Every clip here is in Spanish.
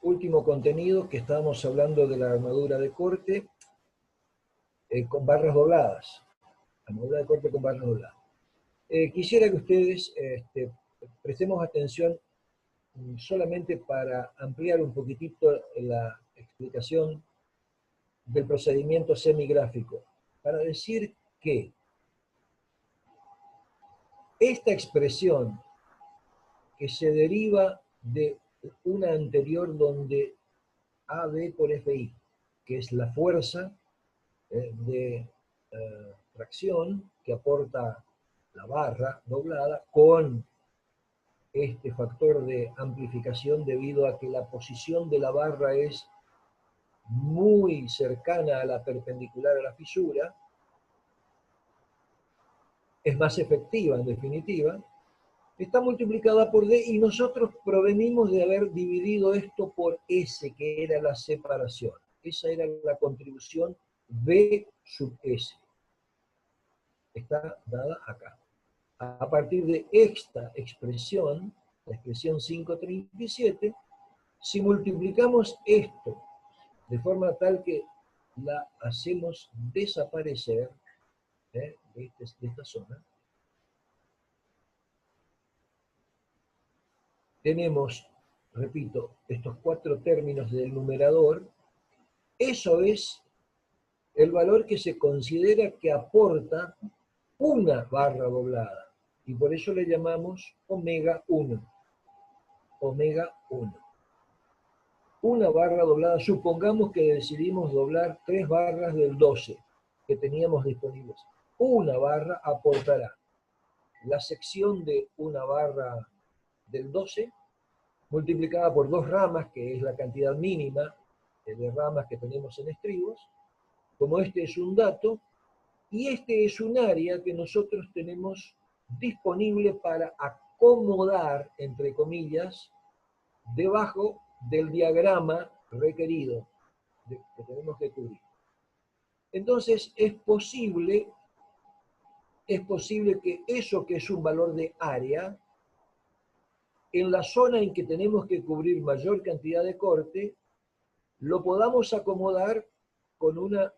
último contenido que estábamos hablando de la armadura de corte con barras dobladas. Armadura de corte con barras dobladas. Quisiera que ustedes prestemos atención solamente para ampliar un poquitito la explicación del procedimiento semigráfico, para decir que esta expresión que se deriva de una anterior donde AB por FI, que es la fuerza de tracción que aporta la barra doblada con este factor de amplificación debido a que la posición de la barra es muy cercana a la perpendicular a la fisura, es más efectiva en definitiva, está multiplicada por D y nosotros provenimos de haber dividido esto por S, que era la separación. Esa era la contribución B sub S. Está dada acá. A partir de esta expresión, la expresión 537, si multiplicamos esto de forma tal que la hacemos desaparecer de esta zona, tenemos, repito, estos cuatro términos del numerador. Eso es el valor que se considera que aporta una barra doblada. Y por eso le llamamos omega 1. Omega 1. Una barra doblada, supongamos que decidimos doblar 3 barras del 12 que teníamos disponibles. Una barra aportará la sección de una barra del 12 multiplicada por 2 ramas, que es la cantidad mínima de ramas que tenemos en estribos. Como este es un dato, y este es un área que nosotros tenemos disponible para acomodar, entre comillas, debajo del diagrama requerido que tenemos que cubrir. Entonces es posible que eso que es un valor de área, en la zona en que tenemos que cubrir mayor cantidad de corte, lo podamos acomodar con una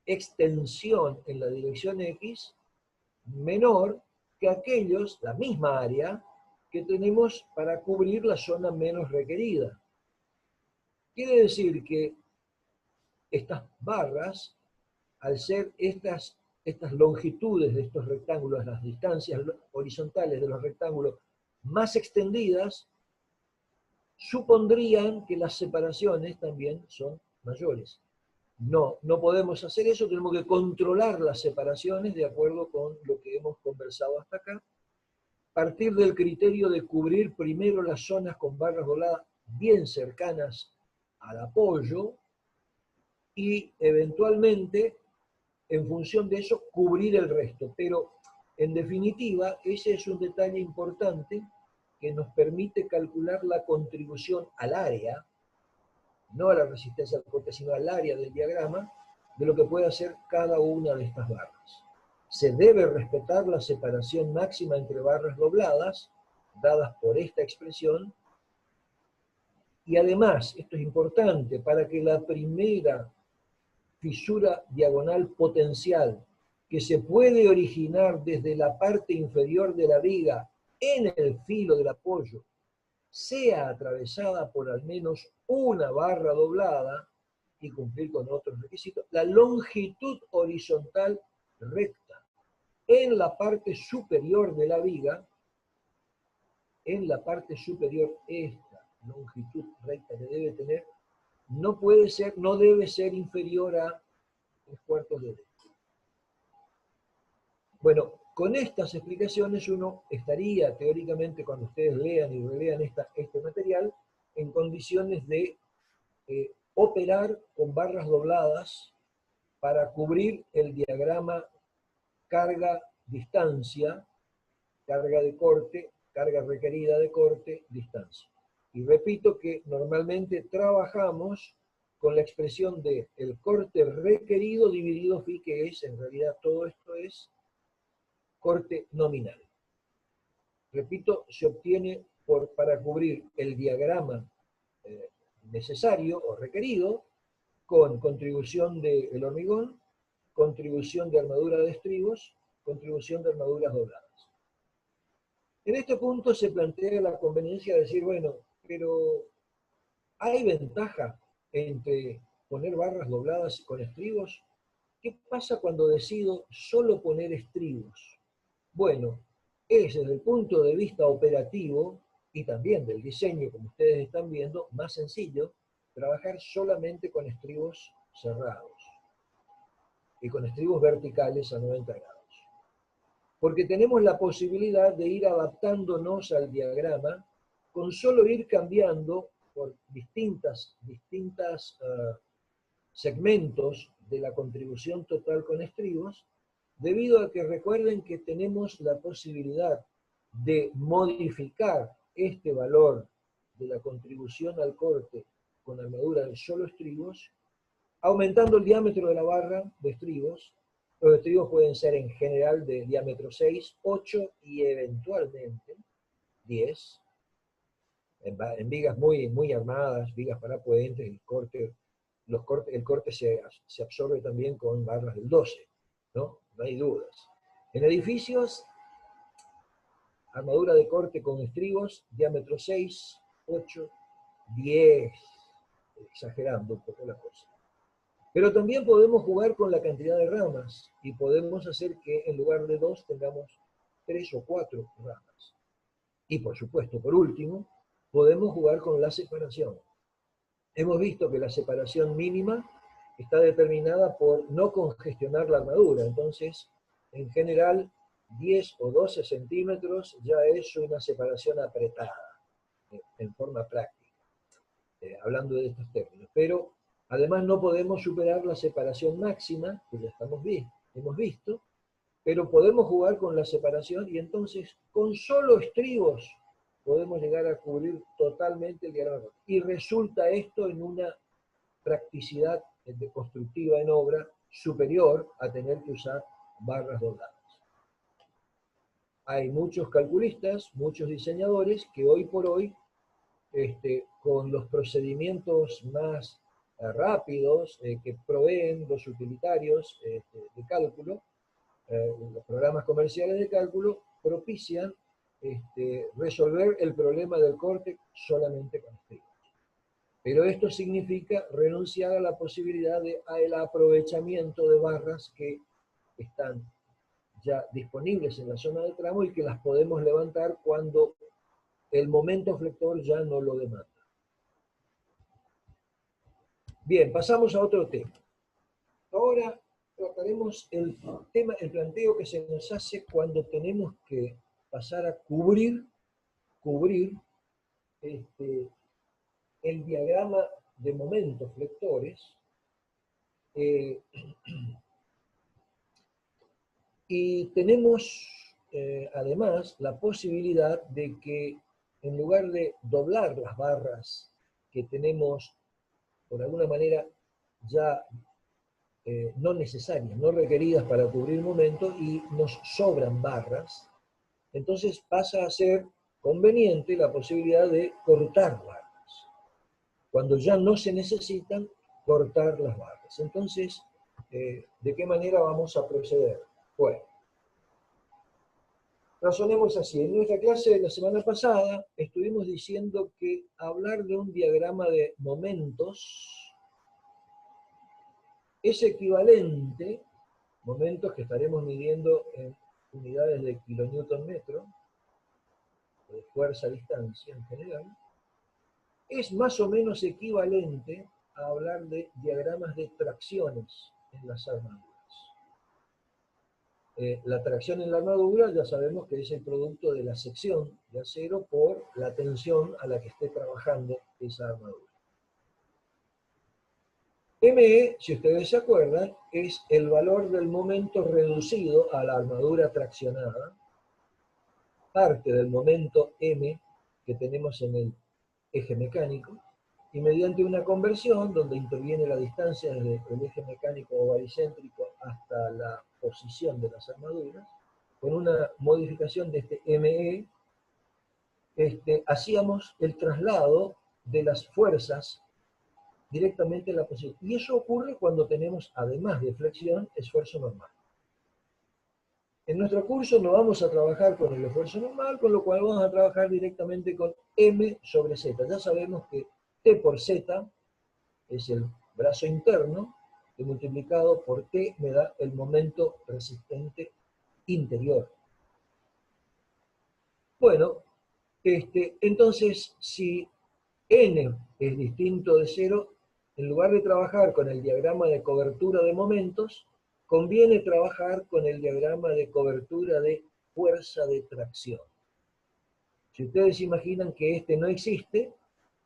extensión en la dirección X menor que aquellos, la misma área, que tenemos para cubrir la zona menos requerida. Quiere decir que estas barras, al ser estas longitudes de estos rectángulos, las distancias horizontales de los rectángulos más extendidas, supondrían que las separaciones también son mayores. No podemos hacer eso, tenemos que controlar las separaciones de acuerdo con lo que hemos conversado hasta acá, partir del criterio de cubrir primero las zonas con barras dobladas bien cercanas al apoyo y eventualmente, en función de eso, cubrir el resto. Pero, en definitiva, ese es un detalle importante que nos permite calcular la contribución al área, no a la resistencia al corte, sino al área del diagrama, de lo que puede hacer cada una de estas barras. Se debe respetar la separación máxima entre barras dobladas, dadas por esta expresión, y además, esto es importante, para que la primera fisura diagonal potencial que se puede originar desde la parte inferior de la viga en el filo del apoyo sea atravesada por al menos una barra doblada y cumplir con otros requisitos, la longitud horizontal recta en la parte superior de la viga, en la parte superior, esta longitud recta que debe tener, no debe ser inferior a 3/4 de D. Bueno, con estas explicaciones uno estaría teóricamente, cuando ustedes lean y relean este material, en condiciones de operar con barras dobladas para cubrir el diagrama carga-distancia, carga de corte, carga requerida de corte, distancia. Y repito que normalmente trabajamos con la expresión de el corte requerido dividido phi, que es, en realidad todo esto es corte nominal. Repito, se obtiene para cubrir el diagrama necesario o requerido, con contribución del hormigón, contribución de armadura de estribos, contribución de armaduras dobladas. En este punto se plantea la conveniencia de decir, bueno, pero ¿hay ventaja entre poner barras dobladas con estribos? ¿Qué pasa cuando decido solo poner estribos? Bueno, es desde el punto de vista operativo y también del diseño, como ustedes están viendo, más sencillo trabajar solamente con estribos cerrados y con estribos verticales a 90 grados. Porque tenemos la posibilidad de ir adaptándonos al diagrama con solo ir cambiando por distintas segmentos de la contribución total con estribos, debido a que recuerden que tenemos la posibilidad de modificar este valor de la contribución al corte con armadura de solo estribos, aumentando el diámetro de la barra de estribos. Los estribos pueden ser en general de diámetro 6, 8 y eventualmente 10. En vigas muy armadas, vigas para puentes, el corte se absorbe también con barras del 12, ¿no? No hay dudas. En edificios, armadura de corte con estribos, diámetro 6, 8, 10, exagerando un poco la cosa. Pero también podemos jugar con la cantidad de ramas y podemos hacer que en lugar de 2 tengamos 3 o 4 ramas. Y por supuesto, por último, podemos jugar con la separación. Hemos visto que la separación mínima está determinada por no congestionar la armadura. Entonces, en general, 10 o 12 centímetros ya es una separación apretada, en forma práctica, hablando de estos términos. Pero además no podemos superar la separación máxima, que ya hemos visto, pero podemos jugar con la separación y entonces con solo estribos podemos llegar a cubrir totalmente el diagrama. Y resulta esto en una practicidad constructiva en obra superior a tener que usar barras dobladas. Hay muchos calculistas, muchos diseñadores que hoy por hoy, con los procedimientos más rápidos que proveen los utilitarios de cálculo, los programas comerciales de cálculo, propician resolver el problema del corte solamente con estribos. Pero esto significa renunciar a la posibilidad del aprovechamiento de barras que están ya disponibles en la zona de tramo y que las podemos levantar cuando el momento flector ya no lo demanda. Bien, pasamos a otro tema. Ahora trataremos el planteo que se nos hace cuando tenemos que pasar a cubrir el diagrama de momentos flectores y tenemos además la posibilidad de que en lugar de doblar las barras que tenemos por alguna manera ya no necesarias, no requeridas para cubrir momentos y nos sobran barras, entonces pasa a ser conveniente la posibilidad de cortar barras. Cuando ya no se necesitan, cortar las barras. Entonces, ¿de qué manera vamos a proceder? Bueno, razonemos así. En nuestra clase de la semana pasada estuvimos diciendo que hablar de un diagrama de momentos es equivalente, momentos que estaremos midiendo en unidades de kilonewton metro, de fuerza a distancia en general, es más o menos equivalente a hablar de diagramas de tracciones en las armaduras. La tracción en la armadura ya sabemos que es el producto de la sección de acero por la tensión a la que esté trabajando esa armadura. ME, si ustedes se acuerdan, es el valor del momento reducido a la armadura traccionada, parte del momento M que tenemos en el eje mecánico, y mediante una conversión donde interviene la distancia desde el eje mecánico o baricéntrico hasta la posición de las armaduras, con una modificación de este ME, hacíamos el traslado de las fuerzas directamente la posición. Y eso ocurre cuando tenemos, además de flexión, esfuerzo normal. En nuestro curso no vamos a trabajar con el esfuerzo normal, con lo cual vamos a trabajar directamente con M sobre Z. Ya sabemos que T por Z es el brazo interno, que multiplicado por T me da el momento resistente interior. Bueno, entonces si N es distinto de 0, en lugar de trabajar con el diagrama de cobertura de momentos, conviene trabajar con el diagrama de cobertura de fuerza de tracción. Si ustedes imaginan que no existe,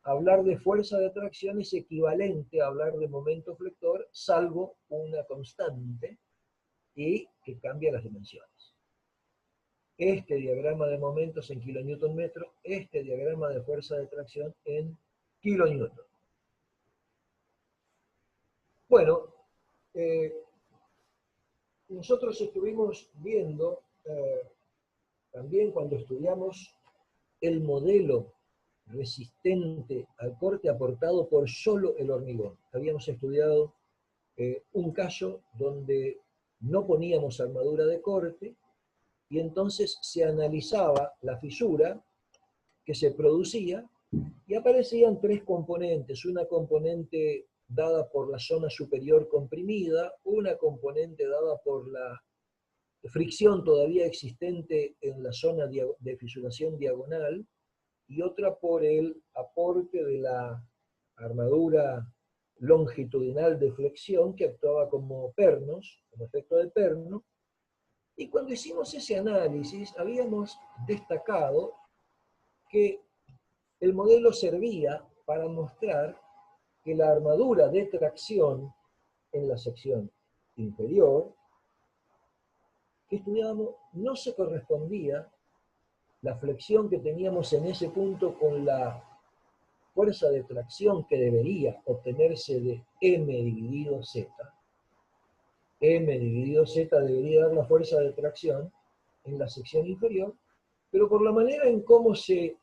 hablar de fuerza de tracción es equivalente a hablar de momento flector, salvo una constante y que cambia las dimensiones. Este diagrama de momentos en kilonewton metro, este diagrama de fuerza de tracción en kilonewton. Bueno, nosotros estuvimos viendo también cuando estudiamos el modelo resistente al corte aportado por solo el hormigón. Habíamos estudiado un caso donde no poníamos armadura de corte y entonces se analizaba la fisura que se producía y aparecían tres componentes. Una componente dada por la zona superior comprimida, una componente dada por la fricción todavía existente en la zona de fisuración diagonal y otra por el aporte de la armadura longitudinal de flexión que actuaba como pernos, como efecto de perno. Y cuando hicimos ese análisis habíamos destacado que el modelo servía para mostrar que la armadura de tracción en la sección inferior que estudiábamos no se correspondía la flexión que teníamos en ese punto con la fuerza de tracción que debería obtenerse de M dividido Z. M dividido Z debería dar la fuerza de tracción en la sección inferior, pero por la manera en cómo se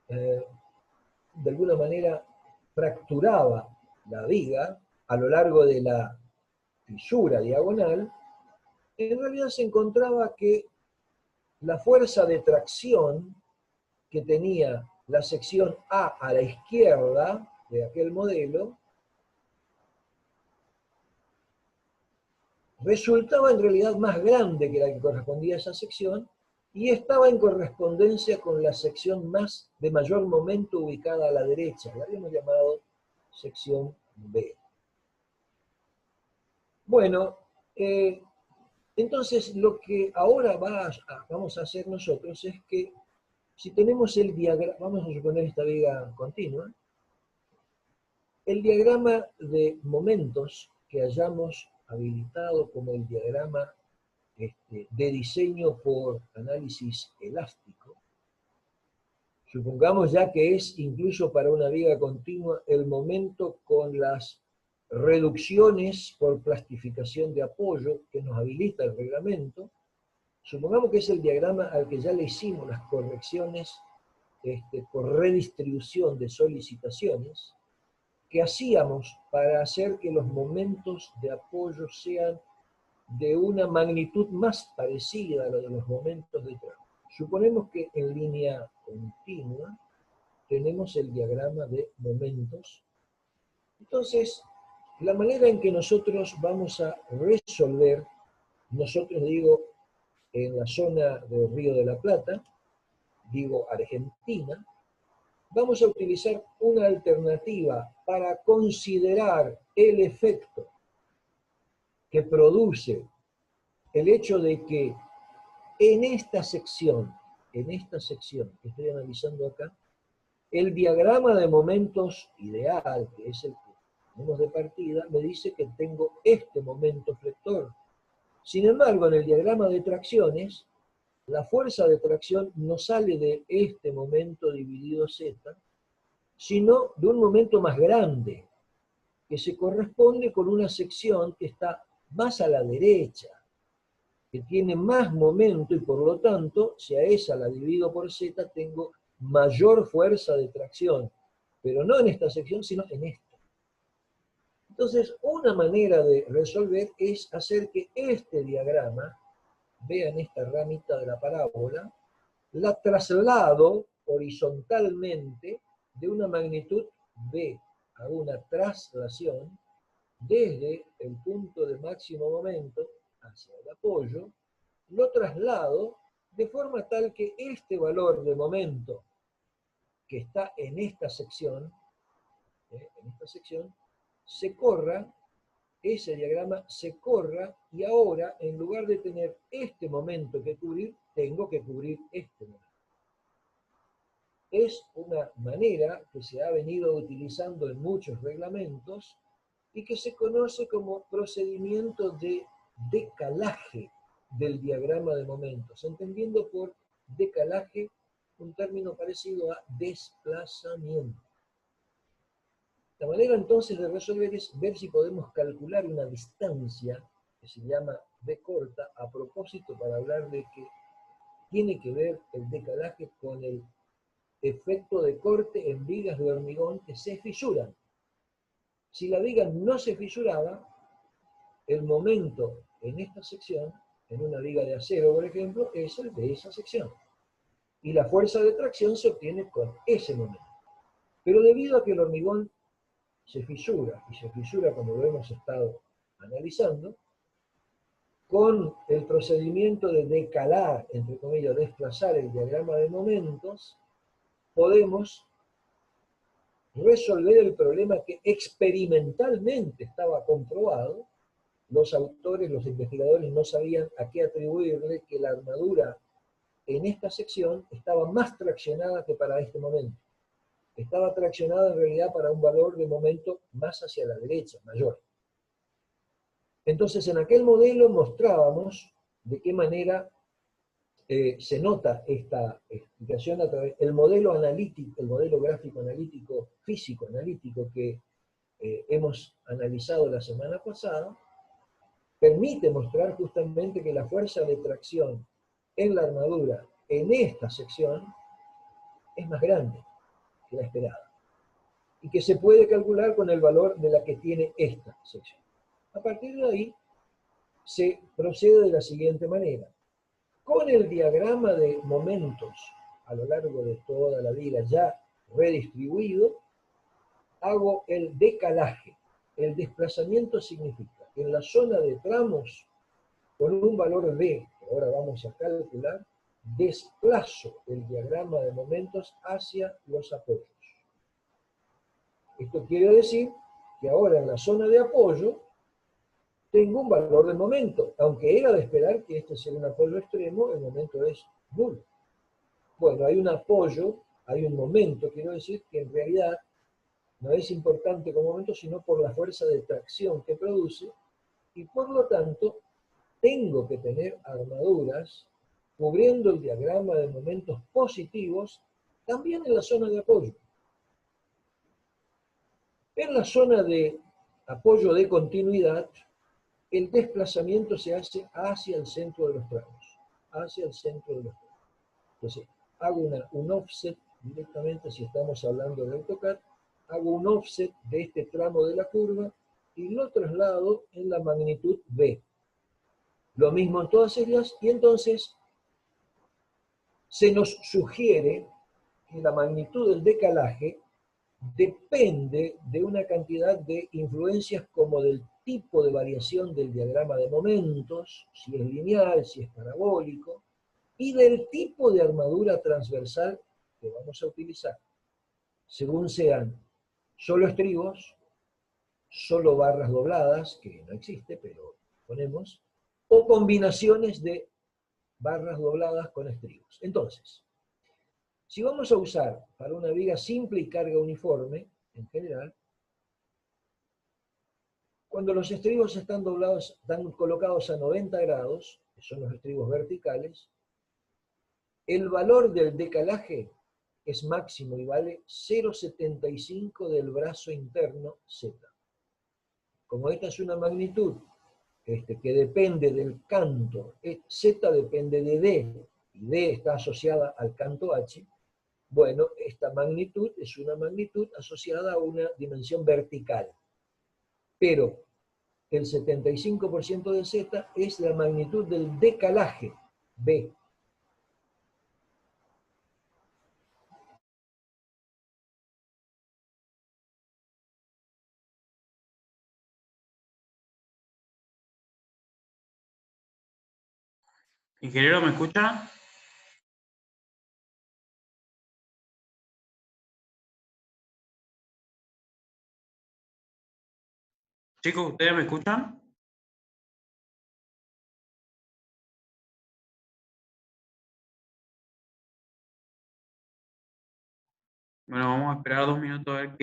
de alguna manera fracturaba la viga a lo largo de la fisura diagonal, en realidad se encontraba que la fuerza de tracción que tenía la sección A la izquierda de aquel modelo resultaba en realidad más grande que la que correspondía a esa sección y estaba en correspondencia con la sección de mayor momento ubicada a la derecha, la habíamos llamado sección B. Bueno, entonces lo que ahora vamos a hacer nosotros es que si tenemos el diagrama, vamos a suponer esta viga continua, el diagrama de momentos que hayamos habilitado como el diagrama de diseño por análisis elástico, supongamos ya que es incluso para una viga continua el momento con las reducciones por plastificación de apoyo que nos habilita el reglamento, supongamos que es el diagrama al que ya le hicimos las correcciones por redistribución de solicitaciones que hacíamos para hacer que los momentos de apoyo sean de una magnitud más parecida a la de los momentos de trabajo. Suponemos que en línea continua tenemos el diagrama de momentos. Entonces, la manera en que nosotros vamos a resolver, nosotros digo en la zona del Río de la Plata, digo Argentina, vamos a utilizar una alternativa para considerar el efecto que produce el hecho de que en esta sección que estoy analizando acá, el diagrama de momentos ideal, que es el que tenemos de partida, me dice que tengo este momento flector. Sin embargo, en el diagrama de tracciones, la fuerza de tracción no sale de este momento dividido Z, sino de un momento más grande, que se corresponde con una sección que está más a la derecha, que tiene más momento y por lo tanto, si a esa la divido por Z, tengo mayor fuerza de tracción. pero no en esta sección, sino en esta. Entonces, una manera de resolver es hacer que este diagrama, vean esta ramita de la parábola, la traslado horizontalmente de una magnitud B. Hago una traslación desde el punto de máximo momento hacia el apoyo, lo traslado de forma tal que este valor de momento que está en esta sección, se corra, ese diagrama se corra, y ahora, en lugar de tener este momento que cubrir, tengo que cubrir este momento. Es una manera que se ha venido utilizando en muchos reglamentos y que se conoce como procedimiento de decalaje del diagrama de momentos, entendiendo por decalaje un término parecido a desplazamiento. La manera entonces de resolver es ver si podemos calcular una distancia que se llama d corta, a propósito para hablar de que tiene que ver el decalaje con el efecto de corte en vigas de hormigón que se fisuran. Si la viga no se fisuraba, el momento en esta sección, en una viga de acero, por ejemplo, es el de esa sección. Y la fuerza de tracción se obtiene con ese momento. Pero debido a que el hormigón se fisura, y se fisura como lo hemos estado analizando, con el procedimiento de decalar, entre comillas, desplazar el diagrama de momentos, podemos resolver el problema que experimentalmente estaba comprobado. Los autores, los investigadores no sabían a qué atribuirle que la armadura en esta sección estaba más traccionada que para este momento. Estaba traccionada en realidad para un valor de momento más hacia la derecha, mayor. Entonces, en aquel modelo mostrábamos de qué manera se nota esta explicación a través del modelo analítico, el modelo gráfico analítico, físico analítico que hemos analizado la semana pasada, permite mostrar justamente que la fuerza de tracción en la armadura en esta sección es más grande que la esperada, y que se puede calcular con el valor de la que tiene esta sección. A partir de ahí, se procede de la siguiente manera. Con el diagrama de momentos a lo largo de toda la viga ya redistribuido, hago el decalaje. El desplazamiento significa que en la zona de tramos, con un valor D, que ahora vamos a calcular, desplazo el diagrama de momentos hacia los apoyos. Esto quiere decir que ahora en la zona de apoyo tengo un valor de momento, aunque era de esperar que este sea un apoyo extremo, el momento es nulo. Bueno, hay un apoyo, hay un momento, quiero decir, que en realidad no es importante como momento, sino por la fuerza de tracción que produce, y por lo tanto tengo que tener armaduras cubriendo el diagrama de momentos positivos también en la zona de apoyo. En la zona de apoyo de continuidad, el desplazamiento se hace hacia el centro de los tramos, hacia el centro de los tramos. Entonces, hago un offset directamente, si estamos hablando de AutoCAD, hago un offset de este tramo de la curva y lo traslado en la magnitud B. Lo mismo en todas ellas, y entonces se nos sugiere que la magnitud del decalaje depende de una cantidad de influencias como del tipo de variación del diagrama de momentos, si es lineal, si es parabólico, y del tipo de armadura transversal que vamos a utilizar, según sean solo estribos, solo barras dobladas, que no existe, pero ponemos, o combinaciones de barras dobladas con estribos. Entonces, si vamos a usar para una viga simple y carga uniforme, en general, cuando los estribos están doblados, están colocados a 90 grados, que son los estribos verticales, el valor del decalaje es máximo y vale 0,75 del brazo interno Z. Como esta es una magnitud que depende del canto, Z depende de D, y D está asociada al canto H, Bueno, esta magnitud es una magnitud asociada a una dimensión vertical, pero el 75% de Z es la magnitud del decalaje, B. Ingeniero, ¿me escucha? Chicos, ¿ustedes me escuchan? Bueno, vamos a esperar 2 minutos a ver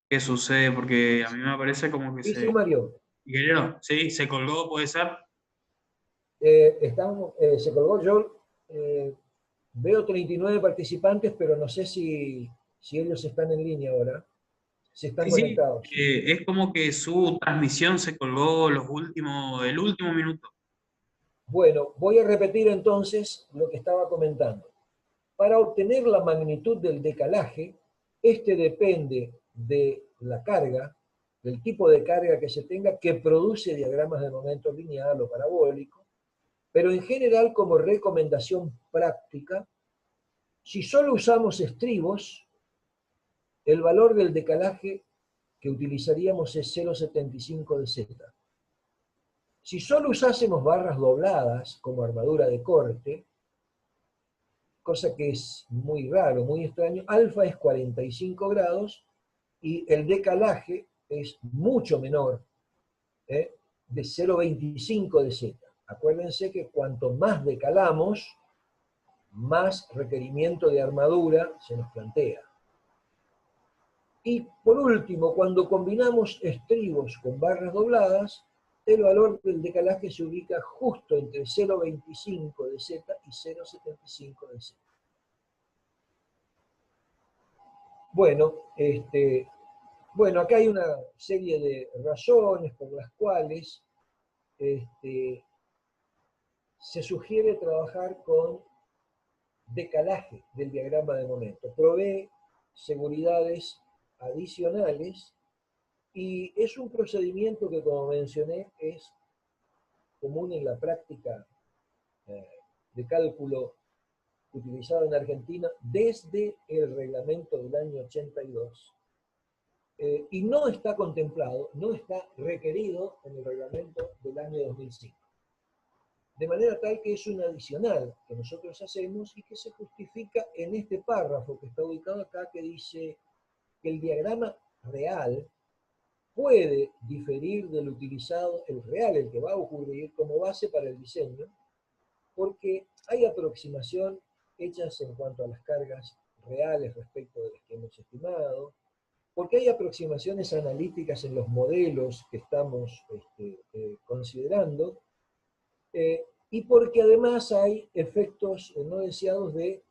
qué sucede, porque a mí me parece como que Sí, sí, se... Mario. Ingeniero, sí, se colgó, ¿puede ser? Se colgó yo. Veo 39 participantes, pero no sé si ellos están en línea ahora, si están Sí, sí, conectados. es como que su transmisión se colgó el último minuto. Bueno, voy a repetir entonces lo que estaba comentando. Para obtener la magnitud del decalaje, este depende de la carga, del tipo de carga que se tenga, que produce diagramas de momento lineal o parabólico, pero en general, como recomendación práctica, si solo usamos estribos, el valor del decalaje que utilizaríamos es 0,75 de Z. Si solo usásemos barras dobladas como armadura de corte, cosa que es muy raro, muy extraño, alfa es 45 grados y el decalaje es mucho menor, ¿eh? De 0,25 de Z. Acuérdense que cuanto más decalamos, más requerimiento de armadura se nos plantea. Y por último, cuando combinamos estribos con barras dobladas, el valor del decalaje se ubica justo entre 0,25 de Z y 0,75 de Z. Bueno, acá hay una serie de razones por las cuales se sugiere trabajar con decalaje del diagrama de momento. Provee seguridades adicionales y es un procedimiento que, como mencioné, es común en la práctica eh, de cálculo utilizado en Argentina desde el reglamento del año 82 y no está contemplado, no está requerido en el reglamento del año 2005. De manera tal que es un adicional que nosotros hacemos y que se justifica en este párrafo que está ubicado acá, que dice que el diagrama real puede diferir del utilizado, el real, el que va a ocurrir como base para el diseño, porque hay aproximación hechas en cuanto a las cargas reales respecto de las que hemos estimado, porque hay aproximaciones analíticas en los modelos que estamos considerando, y porque además hay efectos no deseados de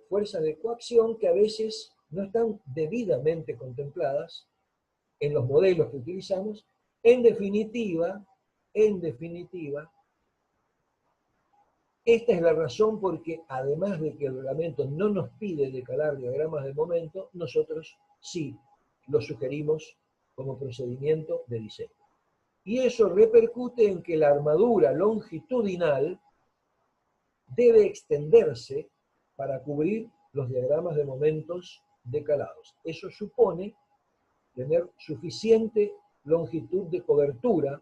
fuerzas de coacción que a veces no están debidamente contempladas en los modelos que utilizamos. En definitiva, esta es la razón porque además de que el reglamento no nos pide decalar diagramas de momento, nosotros sí lo sugerimos como procedimiento de diseño. Y eso repercute en que la armadura longitudinal debe extenderse para cubrir los diagramas de momentos decalados. Eso supone tener suficiente longitud de cobertura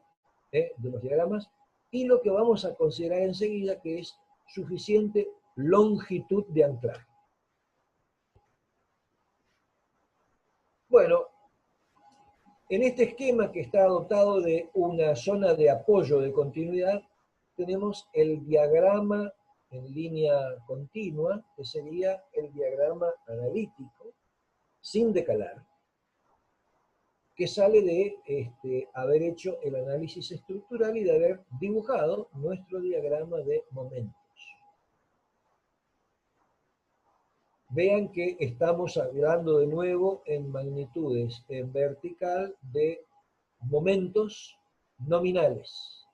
de los diagramas y lo que vamos a considerar enseguida que es suficiente longitud de anclaje. Bueno, en este esquema que está dotado de una zona de apoyo de continuidad, tenemos el diagrama en línea continua, que sería el diagrama analítico, sin decalar, que sale de haber hecho el análisis estructural y de haber dibujado nuestro diagrama de momentos. Vean que estamos hablando de nuevo en magnitudes en vertical de momentos nominales.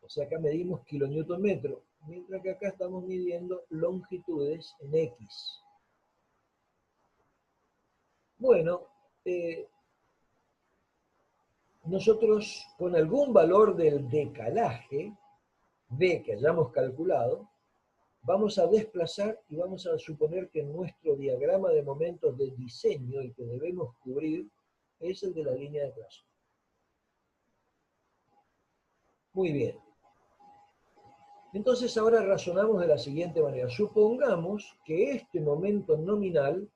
O sea, acá medimos kilonewton metro. mientras que acá estamos midiendo longitudes en X. Bueno, nosotros con algún valor del decalaje, B que hayamos calculado, vamos a desplazar y vamos a suponer que nuestro diagrama de momentos de diseño, el que debemos cubrir, es el de la línea de trazo. Muy bien. Entonces ahora razonamos de la siguiente manera. Supongamos que este momento nominal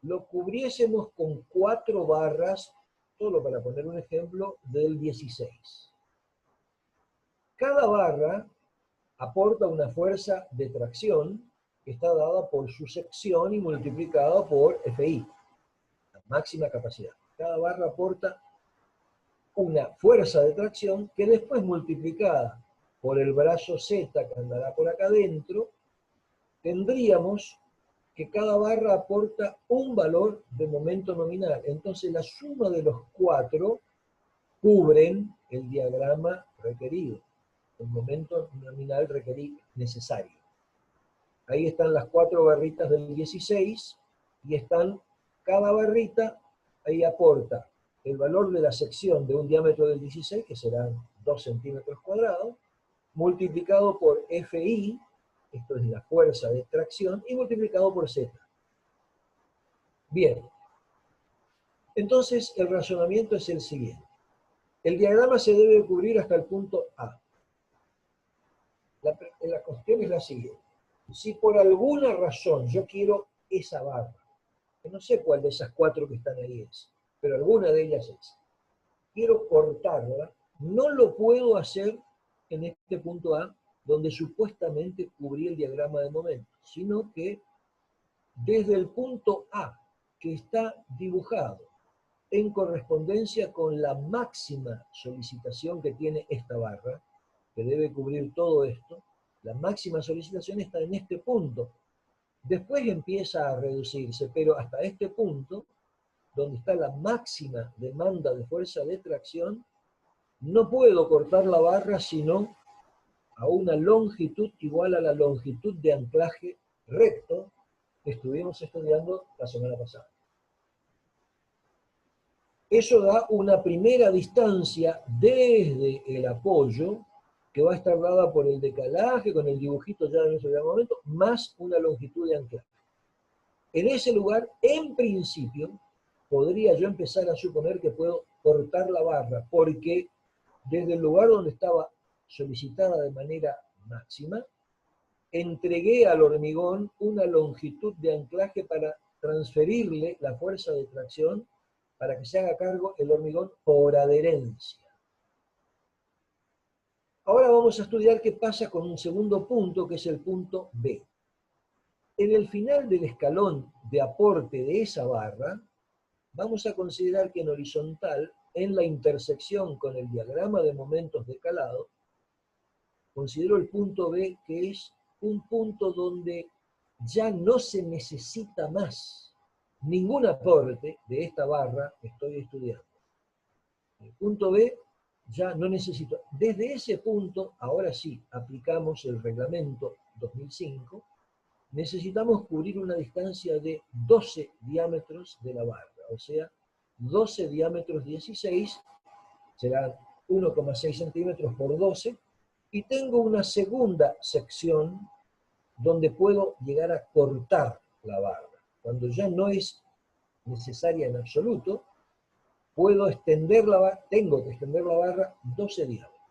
lo cubriésemos con 4 barras, solo para poner un ejemplo, del 16. Cada barra aporta una fuerza de tracción que está dada por su sección y multiplicada por FI, la máxima capacidad. Cada barra aporta una fuerza de tracción que después multiplicada por el brazo Z que andará por acá adentro, tendríamos que cada barra aporta un valor de momento nominal. Entonces la suma de los 4 cubren el diagrama requerido, el momento nominal requerido, necesario. Ahí están las 4 barritas del 16 y están, cada barrita ahí aporta el valor de la sección de un diámetro del 16, que serán 2 centímetros cuadrados, multiplicado por FI, esto es la fuerza de tracción, y multiplicado por Z. Bien, entonces el razonamiento es el siguiente. El diagrama se debe cubrir hasta el punto A. La cuestión es la siguiente. Si por alguna razón yo quiero esa barra, que no sé cuál de esas 4 que están ahí es, pero alguna de ellas es, quiero cortarla, no lo puedo hacer en este punto A, donde supuestamente cubrí el diagrama de momentos, sino que desde el punto A, que está dibujado en correspondencia con la máxima solicitación que tiene esta barra, que debe cubrir todo esto, la máxima solicitación está en este punto. Después empieza a reducirse, pero hasta este punto, donde está la máxima demanda de fuerza de tracción, no puedo cortar la barra sino a una longitud igual a la longitud de anclaje recto que estuvimos estudiando la semana pasada. Eso da una primera distancia desde el apoyo, que va a estar dada por el decalaje, con el dibujito ya en ese momento, más una longitud de anclaje. En ese lugar, en principio, podría yo empezar a suponer que puedo cortar la barra, porque desde el lugar donde estaba solicitada de manera máxima, entregué al hormigón una longitud de anclaje para transferirle la fuerza de tracción para que se haga cargo el hormigón por adherencia. Ahora vamos a estudiar qué pasa con un segundo punto, que es el punto B. En el final del escalón de aporte de esa barra, vamos a considerar que en horizontal, en la intersección con el diagrama de momentos de calado, considero el punto B que es un punto donde ya no se necesita más ningún aporte de esta barra que estoy estudiando. El punto B ya no necesito. Desde ese punto, ahora sí, aplicamos el reglamento 2005, necesitamos cubrir una distancia de 12 diámetros de la barra, o sea, 12 diámetros 16, será 1,6 centímetros por 12, y tengo una segunda sección donde puedo llegar a cortar la barra. Cuando ya no es necesaria en absoluto, puedo extender la barra, tengo que extender la barra 12 diámetros.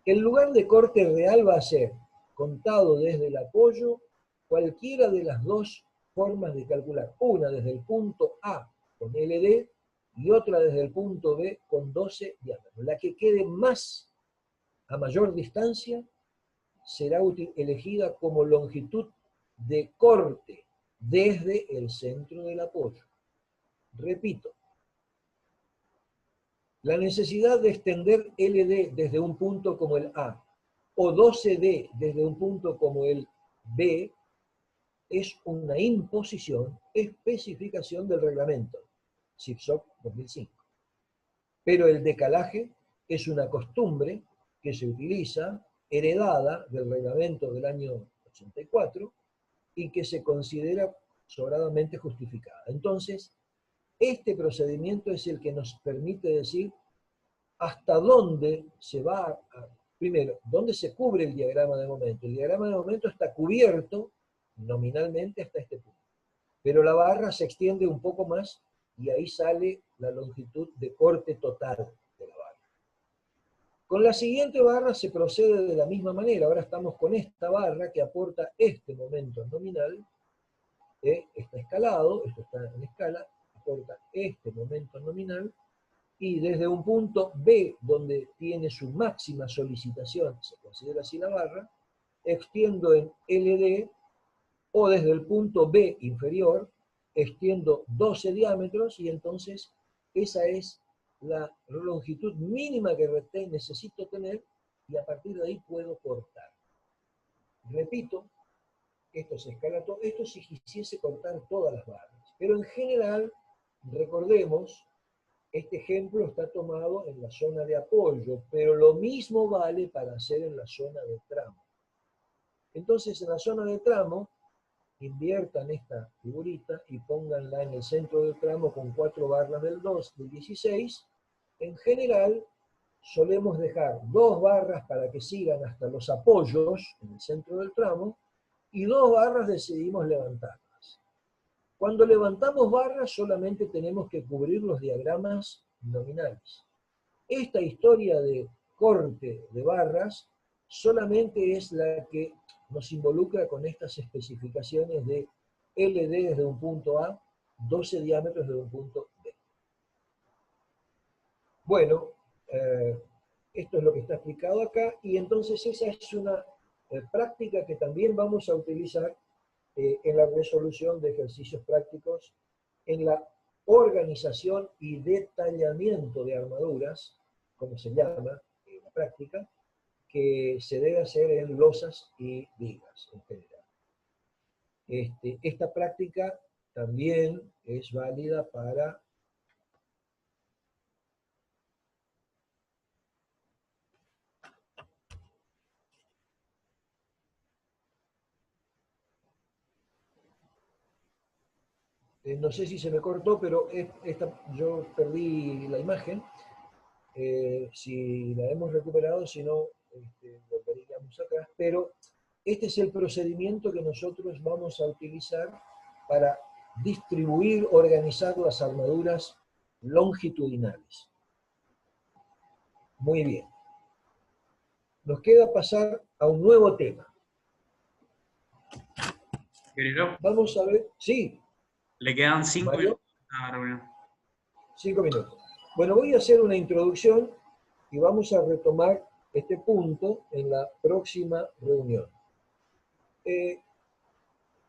El lugar de corte real va a ser contado desde el apoyo, cualquiera de las dos formas de calcular. Una desde el punto A con LD y otra desde el punto B con 12 diámetros. La que quede más a mayor distancia será elegida como longitud de corte desde el centro del apoyo. Repito, la necesidad de extender LD desde un punto como el A o 12D desde un punto como el B es una imposición, especificación del reglamento CIPSOC 2005. Pero el decalaje es una costumbre que se utiliza heredada del reglamento del año 84 y que se considera sobradamente justificada. Entonces, este procedimiento es el que nos permite decir hasta dónde se va primero, dónde se cubre el diagrama de momento. El diagrama de momento está cubierto nominalmente hasta este punto, pero la barra se extiende un poco más y ahí sale la longitud de corte total de la barra. Con la siguiente barra se procede de la misma manera. Ahora estamos con esta barra que aporta este momento nominal, está escalado, esto está en escala, aporta este momento nominal, y desde un punto B, donde tiene su máxima solicitación, se considera así la barra, extiendo en LD, o desde el punto B inferior, extiendo 12 diámetros, y entonces esa es la longitud mínima que necesito tener, y a partir de ahí puedo cortar. Repito, esto se escala todo, esto si quisiese cortar todas las barras. Pero en general, recordemos, este ejemplo está tomado en la zona de apoyo, pero lo mismo vale para hacer en la zona de tramo. Entonces, en la zona de tramo, inviertan esta figurita y pónganla en el centro del tramo con 4 barras del 16. En general, solemos dejar 2 barras para que sigan hasta los apoyos en el centro del tramo, y 2 barras decidimos levantarlas. Cuando levantamos barras solamente tenemos que cubrir los diagramas nominales. Esta historia de corte de barras solamente es la que nos involucra con estas especificaciones de LD desde un punto A, 12 diámetros desde un punto B. Bueno, esto es lo que está explicado acá, y entonces esa es una práctica que también vamos a utilizar en la resolución de ejercicios prácticos, en la organización y detallamiento de armaduras, como se llama en la práctica, que se debe hacer en losas y vigas en general. Esta práctica también es válida para no sé si se me cortó, pero yo perdí la imagen. Si la hemos recuperado, si no, volveríamos atrás. Pero este es el procedimiento que nosotros vamos a utilizar para distribuir, organizar las armaduras longitudinales. Muy bien. Nos queda pasar a un nuevo tema. Querido, vamos a ver, sí. Le quedan 5 minutos a la reunión. 5 minutos. Bueno, voy a hacer una introducción y vamos a retomar este punto en la próxima reunión.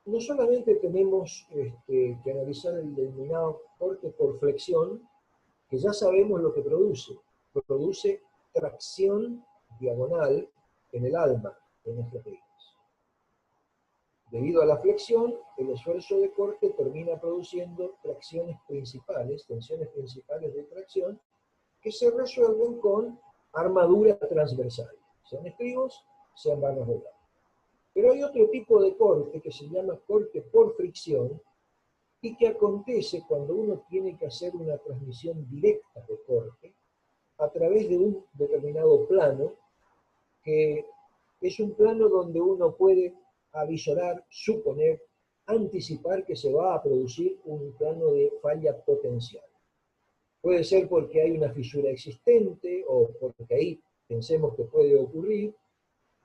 No solamente tenemos que analizar el denominado corte por flexión, que ya sabemos lo que produce. Produce tracción diagonal en el alma de nuestras vigas. Debido a la flexión, el esfuerzo de corte termina produciendo tracciones principales, tensiones principales de tracción, que se resuelven con armadura transversal, sean estribos, sean barras dobladas. Pero hay otro tipo de corte que se llama corte por fricción, y que acontece cuando uno tiene que hacer una transmisión directa de corte a través de un determinado plano, que es un plano donde uno puede avisorar, suponer, anticipar que se va a producir un plano de falla potencial. Puede ser porque hay una fisura existente, o porque ahí pensemos que puede ocurrir,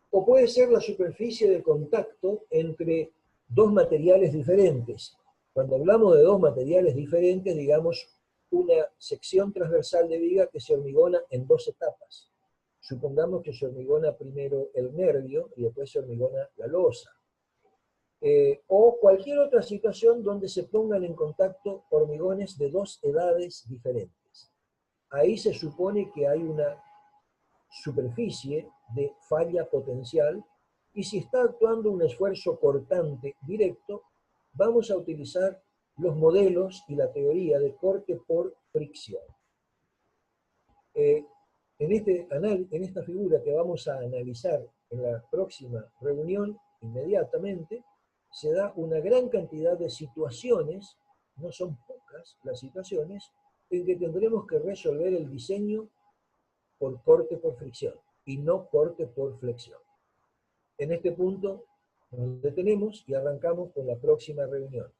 o puede ser la superficie de contacto entre 2 materiales diferentes. Cuando hablamos de 2 materiales diferentes, digamos una sección transversal de viga que se hormigona en 2 etapas. Supongamos que se hormigona primero el nervio y después se hormigona la losa. O cualquier otra situación donde se pongan en contacto hormigones de 2 edades diferentes. Ahí se supone que hay una superficie de falla potencial, y si está actuando un esfuerzo cortante directo, vamos a utilizar los modelos y la teoría de corte por fricción. En esta figura que vamos a analizar en la próxima reunión, inmediatamente, se da una gran cantidad de situaciones, no son pocas las situaciones, en que tendremos que resolver el diseño por corte por fricción y no corte por flexión. En este punto nos detenemos y arrancamos con la próxima reunión.